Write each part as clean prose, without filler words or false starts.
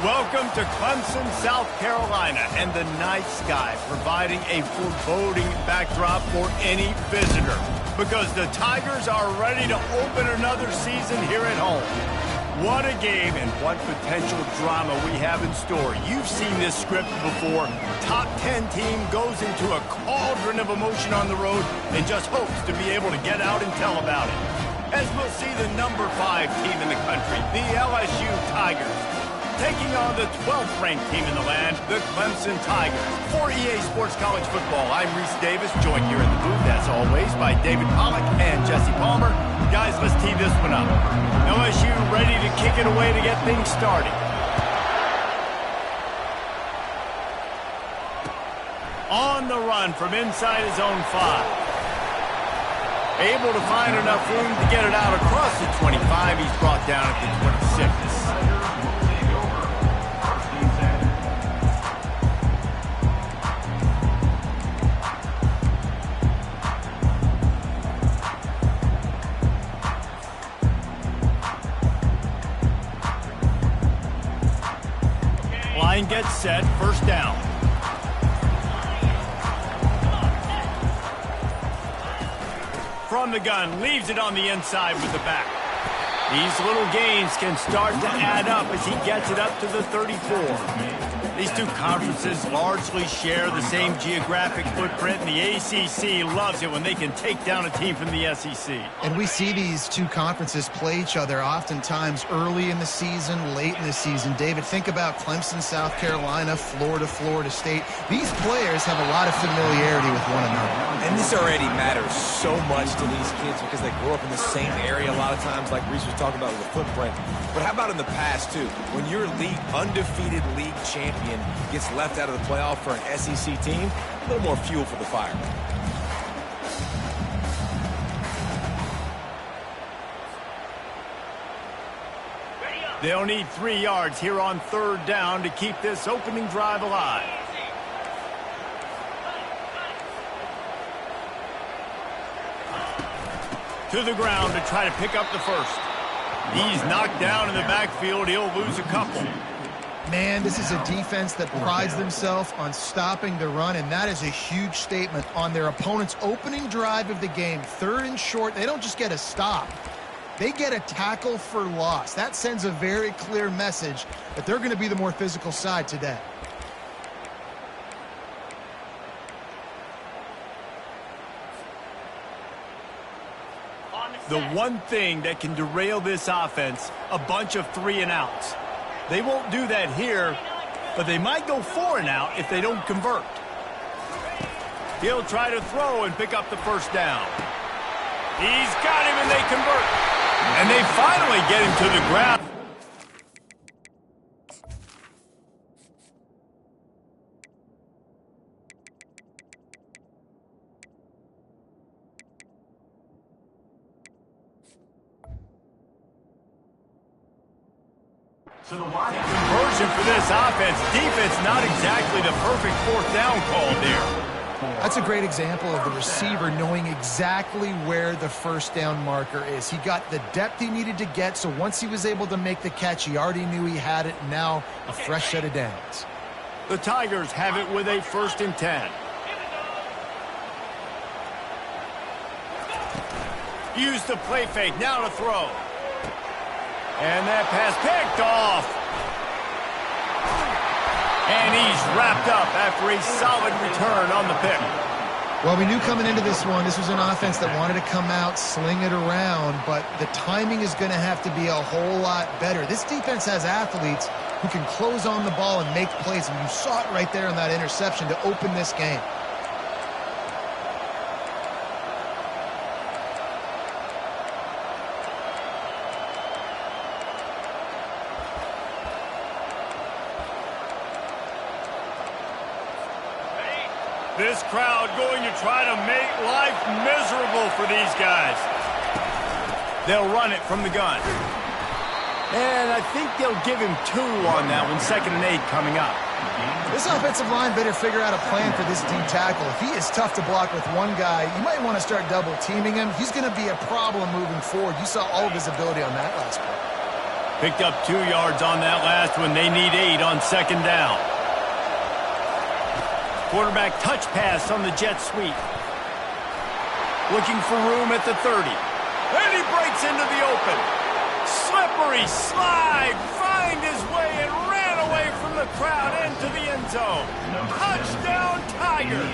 Welcome to Clemson, South Carolina, and the night sky providing a foreboding backdrop for any visitor because the Tigers are ready to open another season here at home. What a game and what potential drama we have in store. You've seen this script before. Top 10 team goes into a cauldron of emotion on the road and just hopes to be able to get out and tell about it. As we'll see the number 5 team in the country, the LSU Tigers, taking on the 12th-ranked team in the land, the Clemson Tigers. For EA Sports College Football, I'm Reese Davis, joined here in the booth, as always, by David Pollack and Jesse Palmer. Guys, let's tee this one up. LSU ready to kick it away to get things started. On the run from inside his own 5. Able to find enough room to get it out across the 25. He's brought down at the 26. Line gets set, first down. From the gun, leaves it on the inside with the back. These little gains can start to add up as he gets it up to the 34. These two conferences largely share the same geographic footprint, and the ACC loves it when they can take down a team from the SEC. And we see these two conferences play each other oftentimes early in the season, late in the season. David, think about Clemson, South Carolina, Florida State. These players have a lot of familiarity with one another. And this already matters so much to these kids because they grew up in the same area a lot of times, like Reese was talking about with the footprint. But how about in the past, too? When your undefeated league champion gets left out of the playoff for an SEC team, a little more fuel for the fire. They'll need 3 yards here on third down to keep this opening drive alive. To the ground to try to pick up the first. He's knocked down in the backfield. He'll lose a couple. Man, this is a defense that prides themselves on stopping the run, and that is a huge statement on their opponent's opening drive of the game. 3rd and short, they don't just get a stop. They get a tackle for loss. That sends a very clear message that they're going to be the more physical side today. The one thing that can derail this offense, a bunch of 3 and outs. They won't do that here, but they might go 4 and out if they don't convert. He'll try to throw and pick up the first down. He's got him and they convert. And they finally get him to the ground. Conversion for this offense. Defense not exactly the perfect 4th down call there. That's a great example of the receiver knowing exactly where the first down marker is. He got the depth he needed to get, so once he was able to make the catch, he already knew he had it. Now a fresh set of downs. The Tigers have it with a 1st and 10. Use the play fake. Now to throw. And that pass picked off. And he's wrapped up after a solid return on the pick. Well, we knew coming into this one, this was an offense that wanted to come out, sling it around, but the timing is going to have to be a whole lot better. This defense has athletes who can close on the ball and make plays, and you saw it right there on that interception to open this game. This crowd going to try to make life miserable for these guys. They'll run it from the gun. And I think they'll give him 2 on that one. 2nd and 8 coming up. This offensive line better figure out a plan for this deep tackle. If he is tough to block with one guy, you might want to start double teaming him. He's going to be a problem moving forward. You saw all of his ability on that last play. Picked up 2 yards on that last one. They need 8 on second down. Quarterback touch pass on the jet sweep. Looking for room at the 30. And he breaks into the open. Slippery slide. Find his way and ran away from the crowd into the end zone. Touchdown, Tigers.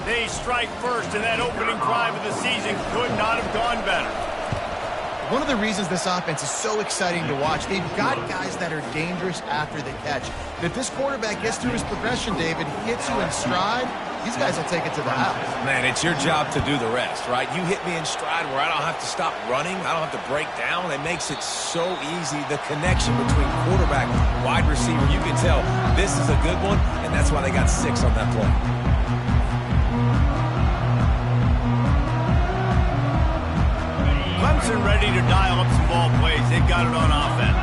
They strike first, and that opening drive of the season could not have gone better. One of the reasons this offense is so exciting to watch, they've got guys that are dangerous after the catch. If this quarterback gets through his progression, David, hits you in stride, these guys will take it to the house. Man, it's your job to do the rest, right? You hit me in stride where I don't have to stop running. I don't have to break down. It makes it so easy. The connection between quarterback, wide receiver, you can tell this is a good one, and that's why they got 6 on that play. Clemson ready to dial up some ball plays. They've got it on offense.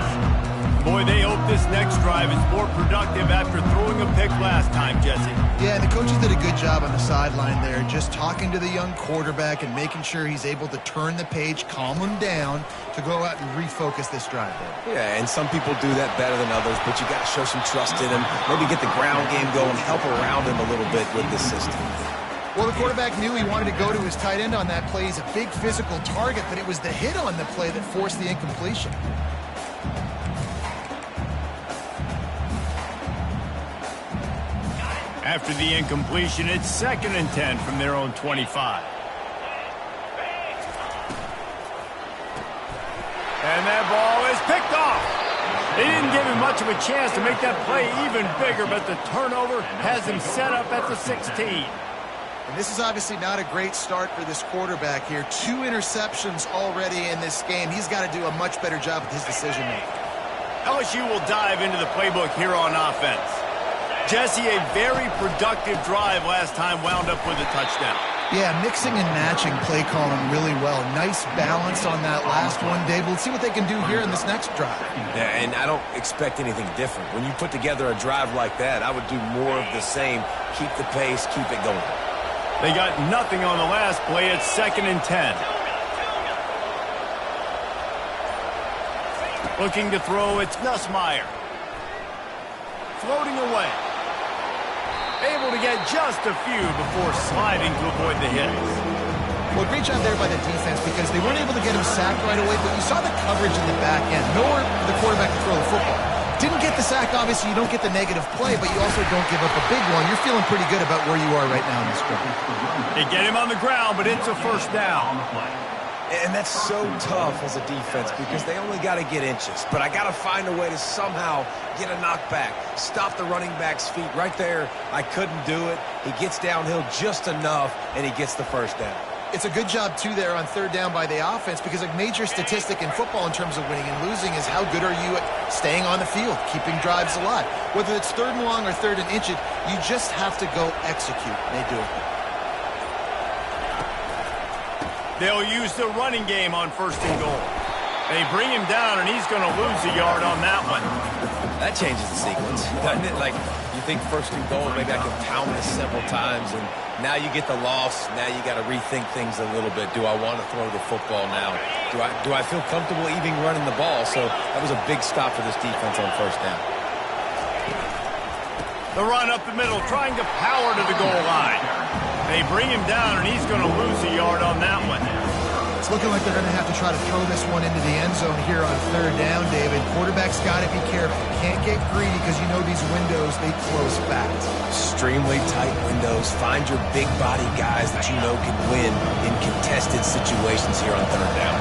Boy, they hope this next drive is more productive after throwing a pick last time, Jesse. Yeah, the coaches did a good job on the sideline there, just talking to the young quarterback and making sure he's able to turn the page, calm him down to go out and refocus this drive there. Yeah, and some people do that better than others, but you got to show some trust in him. Maybe get the ground game going, help around him a little bit with this system. Well, the quarterback knew he wanted to go to his tight end on that play. He's a big physical target, but it was the hit on the play that forced the incompletion. After the incompletion, it's 2nd and 10 from their own 25. And that ball is picked off. They didn't give him much of a chance to make that play even bigger, but the turnover has him set up at the 16. And this is obviously not a great start for this quarterback here. 2 interceptions already in this game. He's got to do a much better job with his decision-making. LSU will dive into the playbook here on offense. Jesse, a very productive drive last time, wound up with a touchdown. Yeah, mixing and matching play calling really well. Nice balance on that last one, Dave. We'll see what they can do here in this next drive. Yeah, and I don't expect anything different. When you put together a drive like that, I would do more of the same. Keep the pace, keep it going. They got nothing on the last play. It's 2nd and 10. Looking to throw, it's Nussmeier. Floating away. Able to get just a few before sliding to avoid the hits. Well, great job there by the defense because they weren't able to get him sacked right away, but you saw the coverage in the back end. Nowhere for the quarterback to throw the football. Didn't get the sack, obviously. You don't get the negative play, but you also don't give up a big one. You're feeling pretty good about where you are right now in this drive. They get him on the ground, but it's a first down. And that's so tough as a defense because they only got to get inches. But I got to find a way to somehow get a knockback, stop the running back's feet. Right there, I couldn't do it. He gets downhill just enough, and he gets the first down. It's a good job, too, there on 3rd down by the offense because a major statistic in football in terms of winning and losing is how good are you at staying on the field, keeping drives alive. Whether it's 3rd and long or 3rd and inches, you just have to go execute. And they do it. They'll use the running game on 1st and goal. They bring him down, and he's going to lose a yard on that one. That changes the sequence, doesn't it? Like, you think 1st and goal, maybe I can pound this several times, and now you get the loss. Now you got to rethink things a little bit. Do I want to throw the football now? Do I feel comfortable even running the ball? So that was a big stop for this defense on 1st down. The run up the middle, trying to power to the goal line. They bring him down, and he's going to lose a yard on that one. It's looking like they're going to have to try to throw this one into the end zone here on 3rd down, David. Quarterback's got to be careful. Can't get greedy because you know these windows, they close fast. Extremely tight windows. Find your big body guys that you know can win in contested situations here on 3rd down.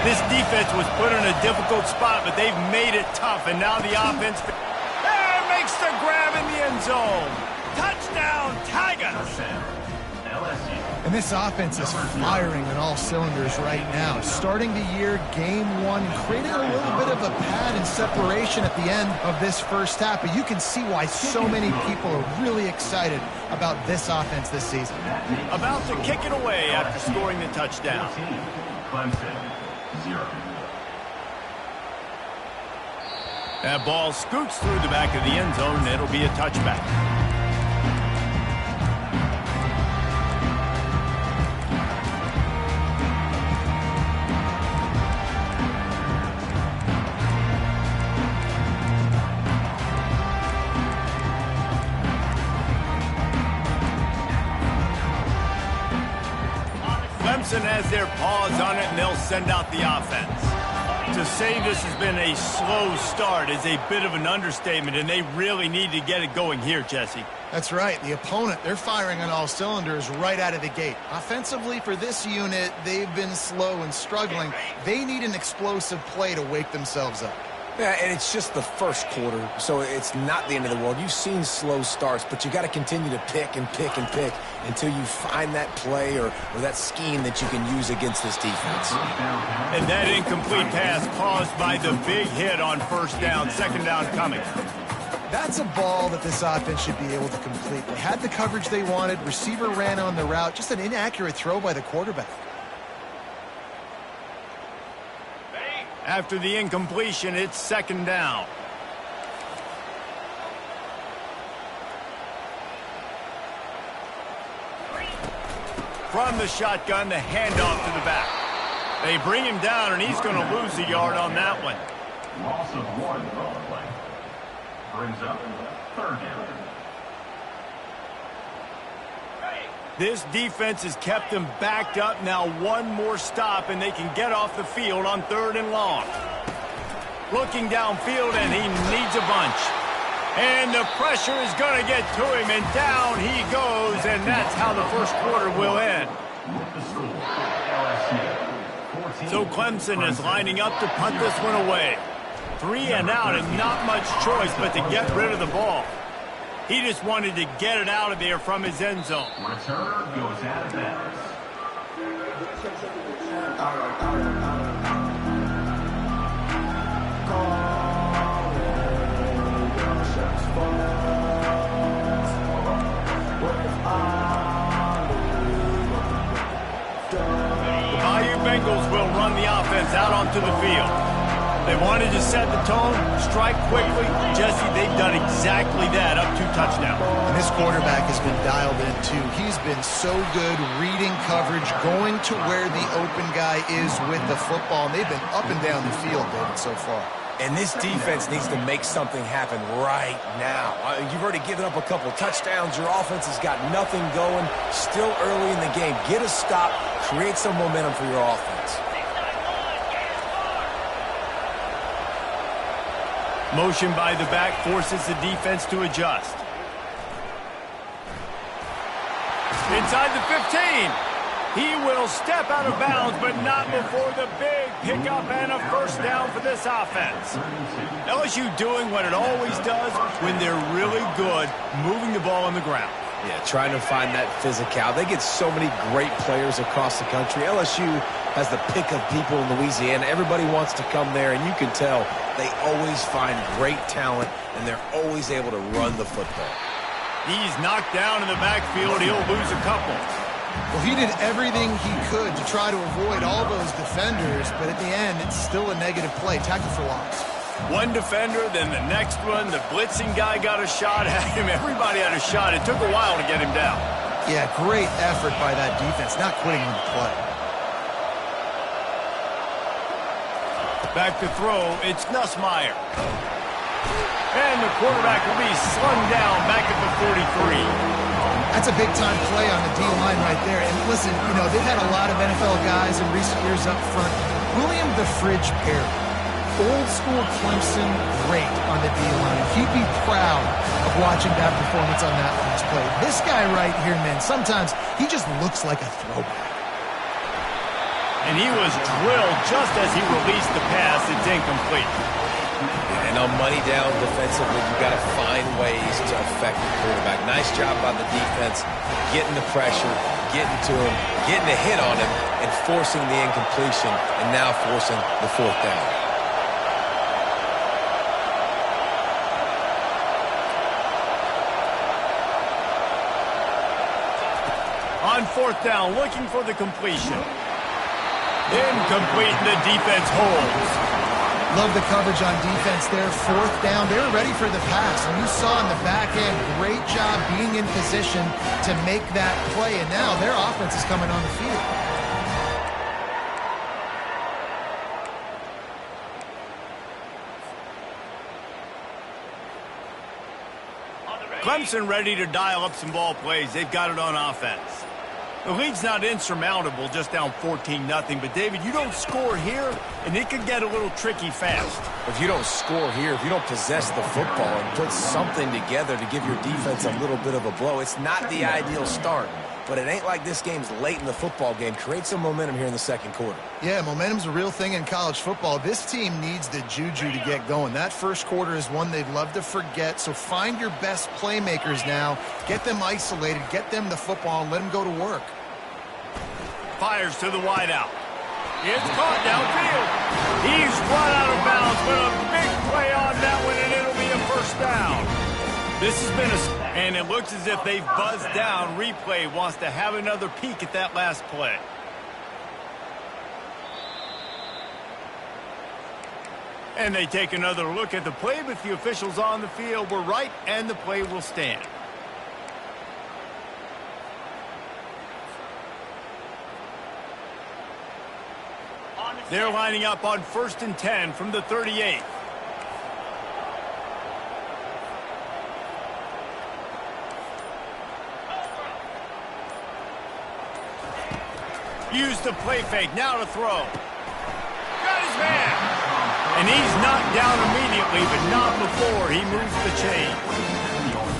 This defense was put in a difficult spot, but they've made it tough, and now the offense makes the grab in the end zone. Touchdown, Tigers! And this offense is firing on all cylinders right now. Starting the year, game 1, creating a little bit of a pad and separation at the end of this first half. But you can see why so many people are really excited about this offense this season. About to kick it away after scoring the touchdown. Clemson, 0. That ball scoots through the back of the end zone, and it'll be a touchback. their paws on it, and they'll send out the offense. To say this has been a slow start is a bit of an understatement, and they really need to get it going here, Jesse. That's right. The opponent, they're firing on all cylinders right out of the gate. Offensively, for this unit, they've been slow and struggling. They need an explosive play to wake themselves up. Yeah, and it's just the first quarter, so it's not the end of the world. You've seen slow starts, but you got to continue to pick and pick and pick until you find that play or that scheme that you can use against this defense. And that incomplete pass caused by the big hit on first down, second down coming. That's a ball that this offense should be able to complete. They had the coverage they wanted. Receiver ran on the route. Just an inaccurate throw by the quarterback. After the incompletion, it's second down. From the shotgun, the handoff to the back. They bring him down, and he's going to lose a yard on that one. Loss of 1 on the play. Brings up third down. This defense has kept them backed up. Now one more stop, and they can get off the field on 3rd and long. Looking downfield, and he needs a bunch. And the pressure is going to get to him, and down he goes, and that's how the first quarter will end. With the score, LSU 14. So Clemson is lining up to punt this one away. 3 and out, and not much choice but to get rid of the ball. He just wanted to get it out of there from his end zone. Return goes out of bounds. The Bayou Bengals will run the offense out onto the field. They wanted to set the tone, strike quickly. Jesse, they've done exactly that, up 2 touchdowns. And this quarterback has been dialed in, too. He's been so good reading coverage, going to where the open guy is with the football. And they've been up and down the field, David, so far. And this defense needs to make something happen right now. You've already given up a couple touchdowns. Your offense has got nothing going. Still early in the game. Get a stop. Create some momentum for your offense. Motion by the back forces the defense to adjust. Inside the 15. He will step out of bounds, but not before the big pickup and a first down for this offense. LSU doing what it always does when they're really good, moving the ball on the ground. Yeah, trying to find that physical. They get so many great players across the country. LSU has the pick of people in Louisiana. Everybody wants to come there, and you can tell they always find great talent, and they're always able to run the football. He's knocked down in the backfield. He'll lose a couple. Well, he did everything he could to try to avoid all those defenders, but at the end, it's still a negative play. Tackle for loss. One defender, then the next one. The blitzing guy got a shot at him. Everybody had a shot. It took a while to get him down. Yeah, great effort by that defense, not quitting on the play. Back to throw, it's Nussmeier. And the quarterback will be slung down back at the 43. That's a big-time play on the D-line right there. And listen, you know, they've had a lot of NFL guys in recent years up front. William the Fridge Perry, old-school Clemson, great on the D-line. He'd be proud of watching that performance on that last play. This guy right here, man, sometimes he just looks like a throwback. And he was drilled just as he released the pass. It's incomplete. And on money down defensively, you've got to find ways to affect the quarterback. Nice job by the defense, getting the pressure, getting to him, getting a hit on him, and forcing the incompletion, and now forcing the 4th down. On 4th down, looking for the completion. Incomplete, and the defense holds. Love the coverage on defense there. 4th down, they were ready for the pass. And you saw in the back end, great job being in position to make that play. And now their offense is coming on the field. Clemson ready to dial up some ball plays. They've got it on offense. The lead's not insurmountable, just down 14-0. But, David, you don't score here, and it could get a little tricky fast. If you don't score here, if you don't possess the football and put something together to give your defense a little bit of a blow, it's not the ideal start. But it ain't like this game's late in the football game. Create some momentum here in the second quarter. Yeah, momentum's a real thing in college football. This team needs the juju to get going. That first quarter is one they'd love to forget. So find your best playmakers now. Get them isolated. Get them the football and let them go to work. Fires to the wideout. It's caught downfield. He's run out of bounds, but a big play on that one, and it'll be a first down. This has been and it looks as if they've buzzed down. Replay wants to have another peek at that last play. And they take another look at the play, but the officials on the field were right, and the play will stand. They're lining up on 1st and 10 from the 38. Use the play fake, now to throw. Got his man. And he's knocked down immediately, but not before he moves the chain.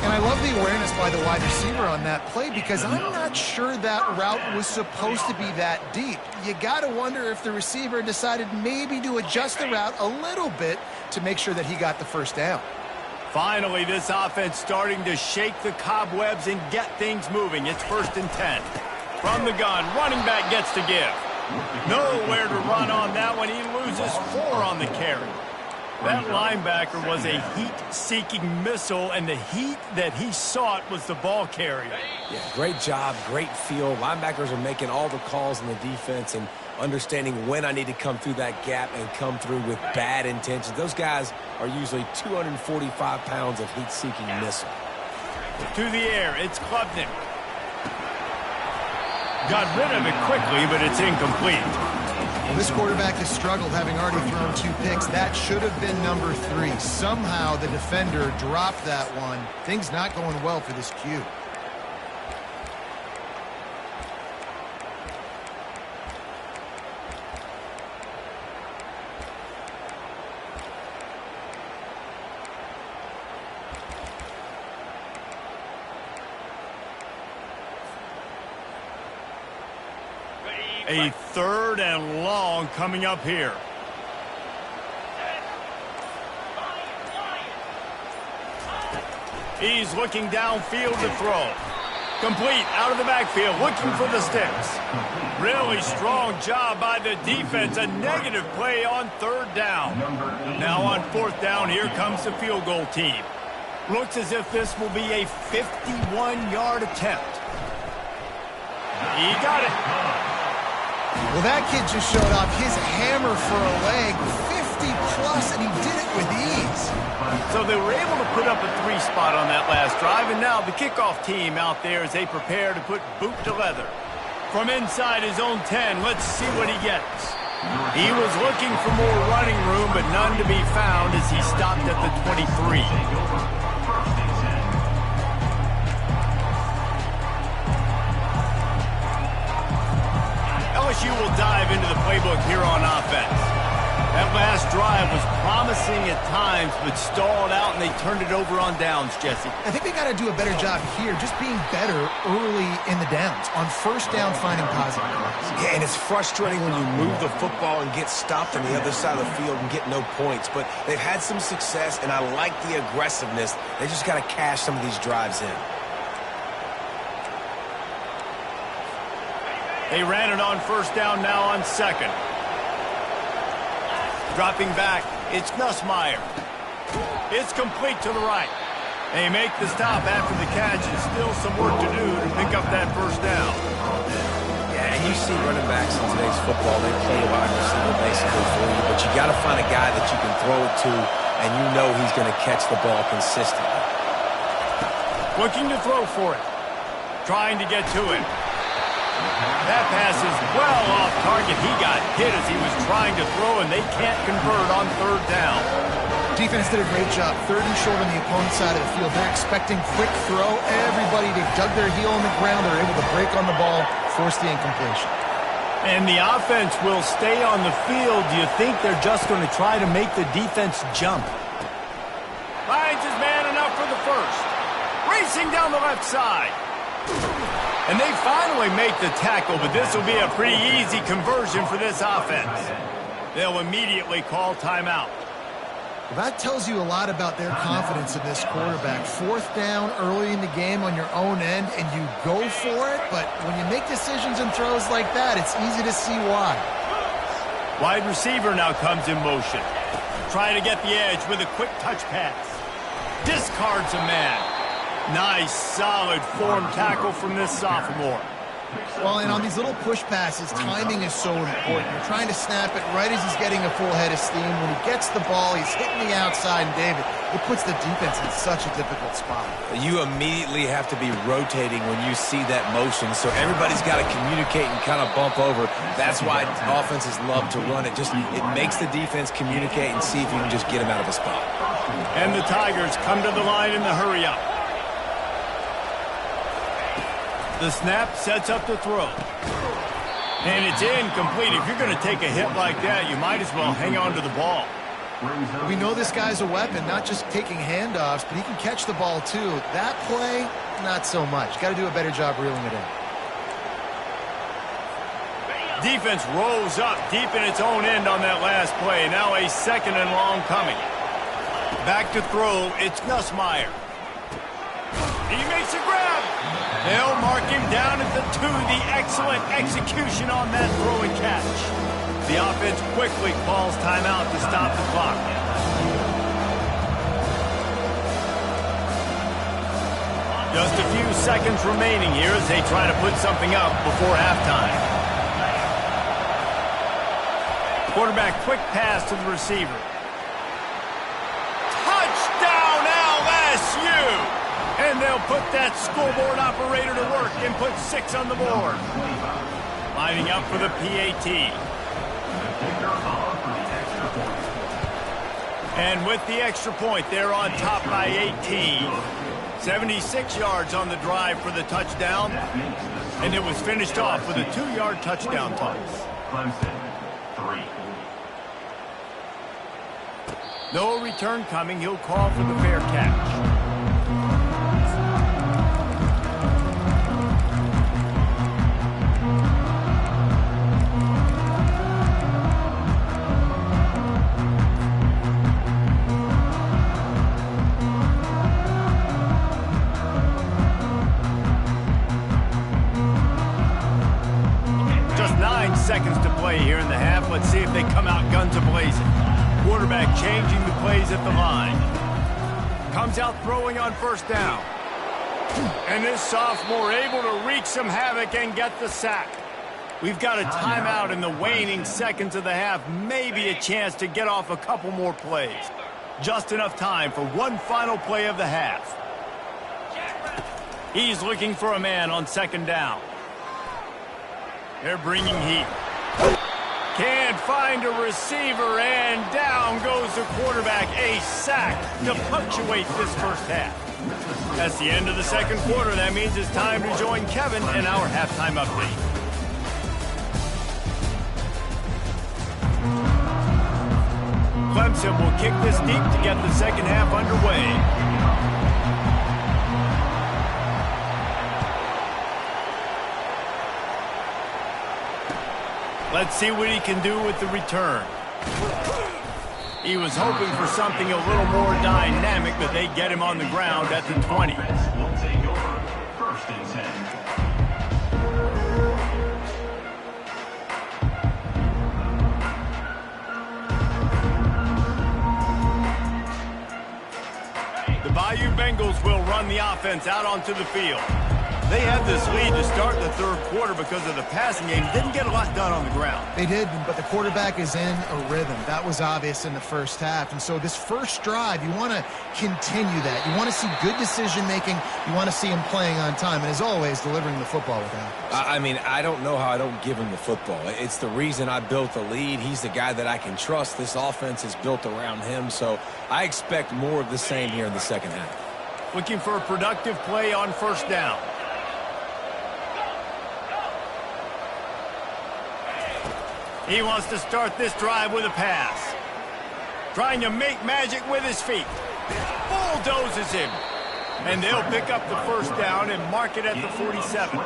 And I love the awareness by the wide receiver on that play because I'm not sure that route was supposed to be that deep. You got to wonder if the receiver decided maybe to adjust the route a little bit to make sure that he got the first down. Finally, this offense starting to shake the cobwebs and get things moving. It's 1st and 10. From the gun, running back gets to give. Nowhere to run on that one. He loses 4 on the carry. That linebacker was a heat-seeking missile, and the heat that he sought was the ball carrier. Yeah, great job, great feel. Linebackers are making all the calls in the defense and understanding when I need to come through that gap and come through with bad intentions. Those guys are usually 245 pounds of heat-seeking missile. To the air, it's Clemson. Got rid of it quickly, but it's incomplete. Well, this quarterback has struggled, having already thrown 2 picks. That should have been number 3. Somehow the defender dropped that one. Things not going well for this Q. A 3rd and long coming up here. He's looking downfield to throw. Complete out of the backfield, looking for the sticks. Really strong job by the defense. A negative play on 3rd down. Now on 4th down, here comes the field goal team. Looks as if this will be a 51-yard attempt. He got it. Well, that kid just showed off his hammer for a leg, 50-plus, and he did it with ease. So they were able to put up a 3 spot on that last drive, and now the kickoff team out there as they prepare to put boot to leather. From inside his own 10, let's see what he gets. He was looking for more running room, but none to be found as he stopped at the 23. LSU will dive into the playbook here on offense. That last drive was promising at times, but stalled out, and they turned it over on downs, Jesse. I think they got to do a better job here, just being better early in the downs. On 1st down, finding positive plays. Yeah, and it's frustrating when you move the football and get stopped on the other side of the field and get no points. But they've had some success, and I like the aggressiveness. They just got to cash some of these drives in. They ran it on 1st down, now on 2nd. Dropping back, it's Nussmeier. It's complete to the right. They make the stop after the catch, and still some work to do to pick up that 1st down. Yeah, and you see running backs in today's football, they play a wide receiver basically for you, but you got to find a guy that you can throw it to, and you know he's going to catch the ball consistently. Looking to throw for it. Trying to get to it. That pass is well off target. He got hit as he was trying to throw, and they can't convert on 3rd down. Defense did a great job. 3rd and short on the opponent's side of the field. They're expecting quick throw. Everybody, they dug their heel on the ground. They're able to break on the ball, force the incompletion. And the offense will stay on the field. Do you think they're just going to try to make the defense jump? Finds his man enough for the first. Racing down the left side. And they finally make the tackle, but this will be a pretty easy conversion for this offense. They'll immediately call timeout. Well, that tells you a lot about their confidence in this quarterback. 4th down early in the game on your own end, and you go for it, but when you make decisions and throws like that, it's easy to see why. Wide receiver now comes in motion. Trying to get the edge with a quick touch pass. Discards a man. Nice, solid form tackle from this sophomore. Well, and on these little push passes, timing is so important. You're trying to snap it right as he's getting a full head of steam. When he gets the ball, he's hitting the outside, and David, it puts the defense in such a difficult spot. You immediately have to be rotating when you see that motion, so everybody's got to communicate and kind of bump over. That's why offenses love to run it. It makes the defense communicate and see if you can just get him out of a spot. And the Tigers come to the line in the hurry-up. The snap sets up the throw. And it's incomplete. If you're going to take a hit like that, you might as well hang on to the ball. We know this guy's a weapon, not just taking handoffs, but he can catch the ball too. That play, not so much. Got to do a better job reeling it in. Defense rolls up deep in its own end on that last play. Now a 2nd and long coming. Back to throw, it's Nussmeier. He makes a grab. They'll mark him down at the 2. The excellent execution on that throw and catch. The offense quickly calls timeout to stop the clock. Just a few seconds remaining here as they try to put something up before halftime. Quarterback quick pass to the receiver. Touchdown LSU! And they'll put that scoreboard operator to work and put 6 on the board. Lining up for the PAT. And with the extra point, they're on top by 18. 76 yards on the drive for the touchdown. And it was finished off with a 2-yard touchdown toss. Clemson, 3. No return coming. He'll call for the fair catch. Just 9 seconds to play here in the half. Let's see if they come out guns a-blazing. Quarterback changing the plays at the line. Comes out throwing on 1st down. And this sophomore able to wreak some havoc and get the sack. We've got a timeout in the waning seconds of the half. Maybe a chance to get off a couple more plays. Just enough time for one final play of the half. He's looking for a man on 2nd down. They're bringing heat. Can't find a receiver, and down goes the quarterback. A sack to punctuate this first half. That's the end of the 2nd quarter. That means it's time to join Kevin in our halftime update. Clemson will kick this deep to get the 2nd half underway. Let's see what he can do with the return. He was hoping for something a little more dynamic, but they get him on the ground at the 20. Will take over 1st and 10. The Bayou Bengals will run the offense out onto the field. They had this lead to start the third quarter because of the passing game. Didn't get a lot done on the ground. They did, but the quarterback is in a rhythm. That was obvious in the first half. And so this first drive, you want to continue that. You want to see good decision-making. You want to see him playing on time. And as always, delivering the football with that. I mean, I don't know how I don't give him the football. It's the reason I built the lead. He's the guy that I can trust. This offense is built around him. So I expect more of the same here in the second half. Looking for a productive play on first down. He wants to start this drive with a pass. Trying to make magic with his feet. Bulldozes him. And they'll pick up the first down and mark it at the 47.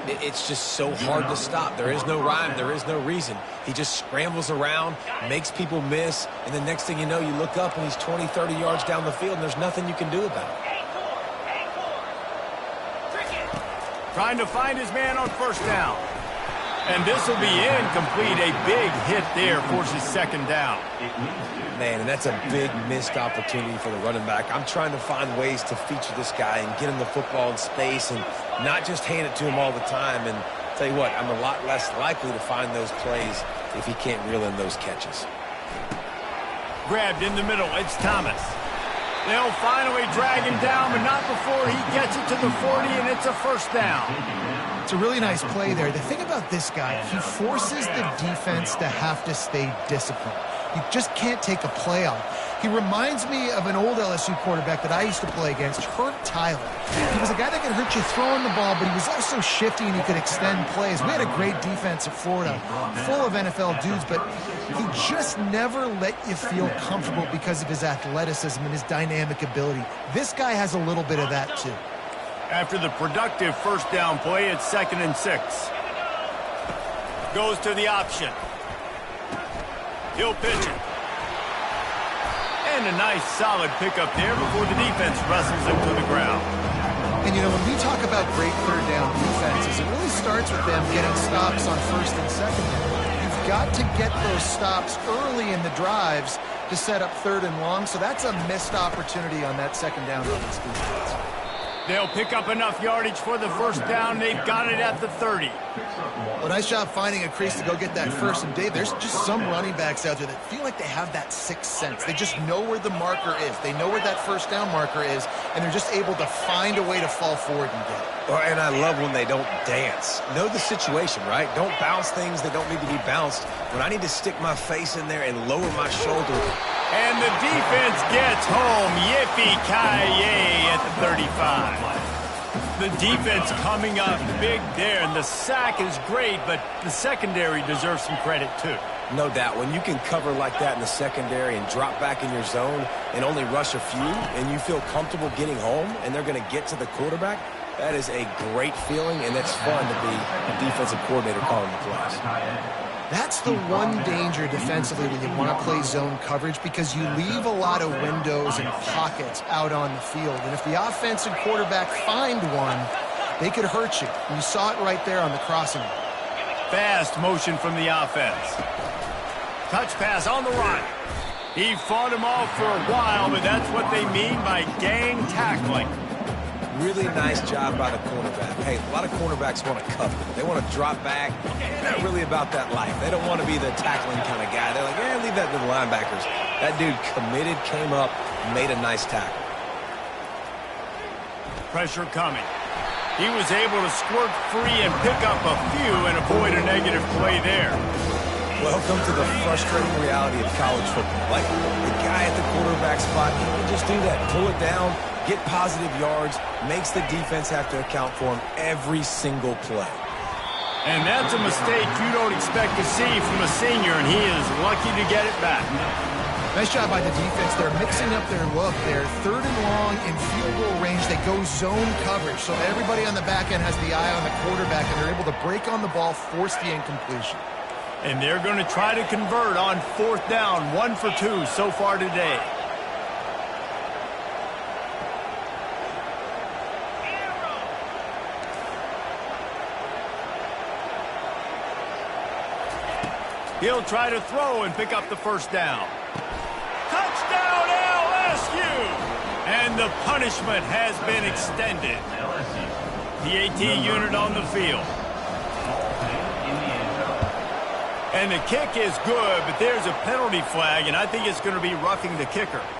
It's just so hard to stop. There is no rhyme. There is no reason. He just scrambles around, makes people miss, and the next thing you know, you look up and he's 20, 30 yards down the field, and there's nothing you can do about it. Trying to find his man on first down. And this will be incomplete. A big hit there forces second down. Man, and that's a big missed opportunity for the running back. I'm trying to find ways to feature this guy and get him the football in space and not just hand it to him all the time. And tell you what, I'm a lot less likely to find those plays if he can't reel in those catches. Grabbed in the middle. It's Thomas. They'll finally drag him down, but not before he gets it to the 40, and it's a first down. It's a really nice play there. The thing about this guy, he forces the defense to have to stay disciplined. You just can't take a play off. He reminds me of an old LSU quarterback that I used to play against, Herb Tyler. He was a guy that could hurt you throwing the ball, but he was also shifty and he could extend plays. We had a great defense at Florida, full of NFL dudes, but he just never let you feel comfortable because of his athleticism and his dynamic ability. This guy has a little bit of that too. After the productive first down play, it's 2nd and 6. Goes to the option. He'll pitch it. And a nice solid pickup there before the defense wrestles him to the ground. And, you know, when we talk about great third down defenses, it really starts with them getting stops on first and second down. You've got to get those stops early in the drives to set up third and long, so that's a missed opportunity on that second down on this defense. They'll pick up enough yardage for the first down. They've got it at the 30. Well, nice job finding a crease to go get that first. And, Dave, there's just some running backs out there that feel like they have that sixth sense. They just know where the marker is. They know where that first down marker is, and they're just able to find a way to fall forward and get it. Well, and I love when they don't dance. Know the situation, right? Don't bounce things that don't need to be bounced. When I need to stick my face in there and lower my shoulder. And the defense gets home. Yippee-ki-yay at the 35. The defense coming up big there, and the sack is great, but the secondary deserves some credit too. No doubt. When you can cover like that in the secondary and drop back in your zone and only rush a few, and you feel comfortable getting home, and they're going to get to the quarterback, that is a great feeling, and it's fun to be a defensive coordinator calling the plays. That's the one danger defensively when you want to play zone coverage, because you leave a lot of windows and pockets out on the field. And if the offense and quarterback find one, they could hurt you. And you saw it right there on the crossing. Fast motion from the offense. Touch pass on the run. He fought him off for a while, but that's what they mean by gang tackling. Really nice job by the cornerback. Hey, a lot of cornerbacks want to cover. They want to drop back. They're not really about that life. They don't want to be the tackling kind of guy. They're like, leave that to the linebackers. That dude committed, came up, made a nice tackle. Pressure coming. He was able to squirt free and pick up a few and avoid a negative play there. Welcome to the frustrating reality of college football. Like, the guy at the quarterback spot, he can just do that. Pull it down, get positive yards, makes the defense have to account for him every single play. And that's a mistake you don't expect to see from a senior, and he is lucky to get it back. Nice job by the defense. They're mixing up their look. They're third and long in field goal range. They go zone coverage, so everybody on the back end has the eye on the quarterback, and they're able to break on the ball, force the incompletion. And they're going to try to convert on fourth down, 1 for 2 so far today. He'll try to throw and pick up the first down. Touchdown, LSU! And the punishment has been extended. PAT unit on the field. And the kick is good, but there's a penalty flag, and I think it's going to be roughing the kicker.